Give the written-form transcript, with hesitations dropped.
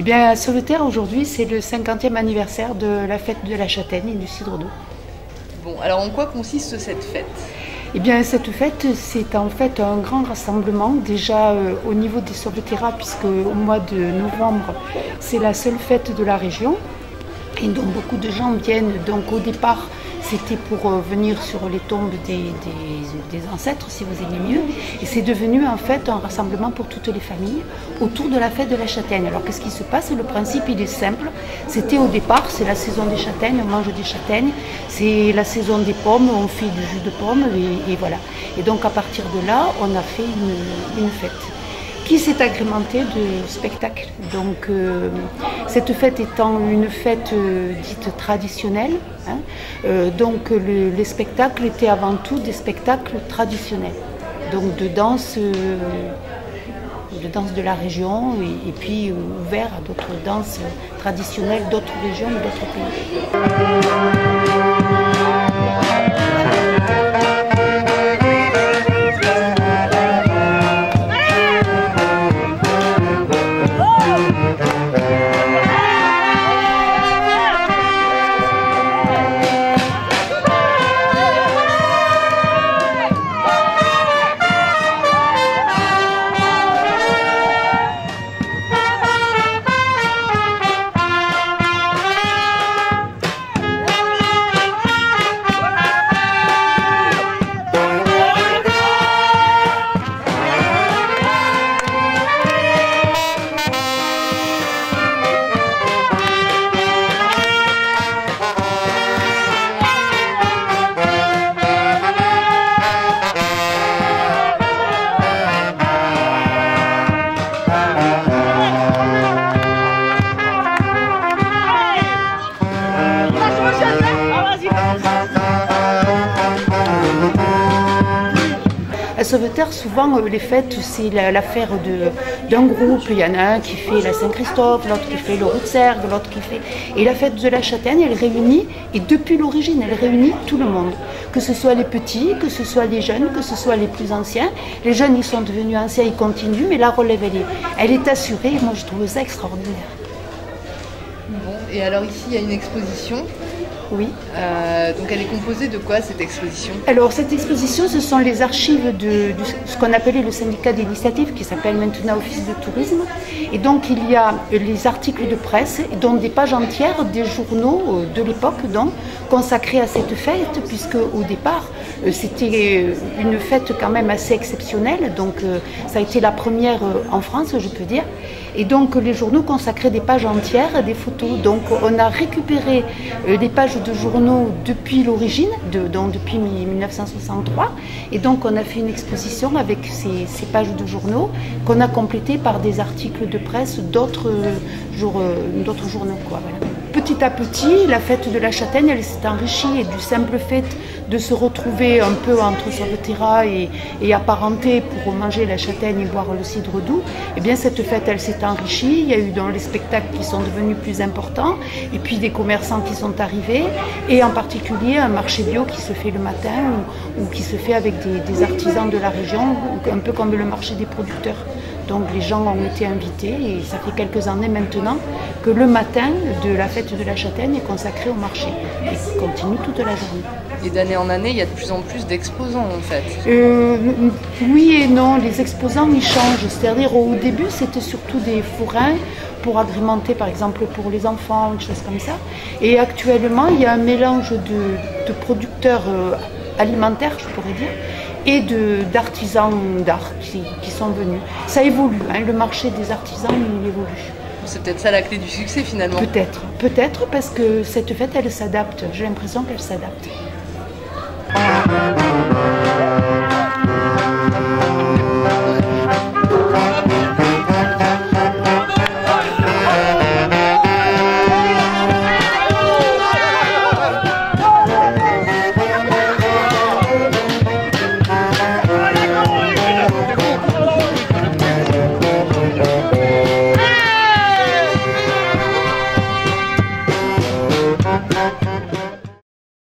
Eh bien, à Sauveterre, aujourd'hui, c'est le 50e anniversaire de la fête de la châtaigne et du cidre d'eau. Bon, alors en quoi consiste cette fête? Eh bien, cette fête, c'est en fait un grand rassemblement, déjà au niveau des Sauveterras, puisque au mois de novembre, c'est la seule fête de la région. Et donc, beaucoup de gens viennent. Donc, au départ, c'était pour venir sur les tombes des ancêtres, si vous aimez mieux. Et c'est devenu en fait un rassemblement pour toutes les familles autour de la fête de la châtaigne. Alors qu'est-ce qui se passe? Le principe, il est simple. C'était au départ, c'est la saison des châtaignes, on mange des châtaignes. C'est la saison des pommes, on fait du jus de pomme et voilà. Et donc à partir de là, on a fait une fête qui s'est agrémentée de spectacles. Donc cette fête étant une fête dite traditionnelle, hein, donc les spectacles étaient avant tout des spectacles traditionnels, donc de danse de la région et puis ouvert à d'autres danses traditionnelles d'autres régions ou d'autres pays. À Sauveterre, souvent, les fêtes, c'est l'affaire d'un groupe. Il y en a un qui fait la Saint-Christophe, l'autre qui fait le Roux de Sergue, l'autre qui fait... Et la fête de la châtaigne, elle réunit, et depuis l'origine, elle réunit tout le monde. Que ce soit les petits, que ce soit les jeunes, que ce soit les plus anciens. Les jeunes, ils sont devenus anciens, ils continuent, mais la relève, elle est assurée. Et moi, je trouve ça extraordinaire. Bon, et alors ici, il y a une exposition. Oui. Donc elle est composée de quoi cette exposition? Alors cette exposition, ce sont les archives de ce qu'on appelait le syndicat d'initiative, qui s'appelle maintenant Office de tourisme. Et donc il y a les articles de presse, dont des pages entières des journaux de l'époque, donc consacrés à cette fête, puisque au départ c'était une fête quand même assez exceptionnelle. Donc ça a été la première en France, je peux dire. Et donc les journaux consacraient des pages entières, des photos. Donc on a récupéré des pages de journaux depuis l'origine, donc depuis 1963. Et donc on a fait une exposition avec ces pages de journaux qu'on a complétées par des articles de presse d'autres journaux, quoi, voilà. Petit à petit, la fête de la châtaigne, elle s'est enrichie, et du simple fait de se retrouver un peu entre Sauveterras et apparentés pour manger la châtaigne et boire le cidre doux, eh bien cette fête, elle s'est enrichie. Il y a eu dans les spectacles qui sont devenus plus importants, et puis des commerçants qui sont arrivés, et en particulier un marché bio qui se fait le matin ou qui se fait avec des artisans de la région, un peu comme le marché des producteurs. Donc les gens ont été invités, et ça fait quelques années maintenant que le matin de la fête de la châtaigne est consacré au marché et continue toute la journée. Et d'année en année, il y a de plus en plus d'exposants en fait. Oui et non, les exposants ils changent. C'est-à-dire au début c'était surtout des forains pour agrémenter par exemple pour les enfants, des choses comme ça. Et actuellement il y a un mélange de producteurs alimentaires, je pourrais dire, et d'artisans d'art qui sont venus. Ça évolue, hein, le marché des artisans il évolue. C'est peut-être ça la clé du succès finalement. Peut-être parce que cette fête elle s'adapte, j'ai l'impression qu'elle s'adapte.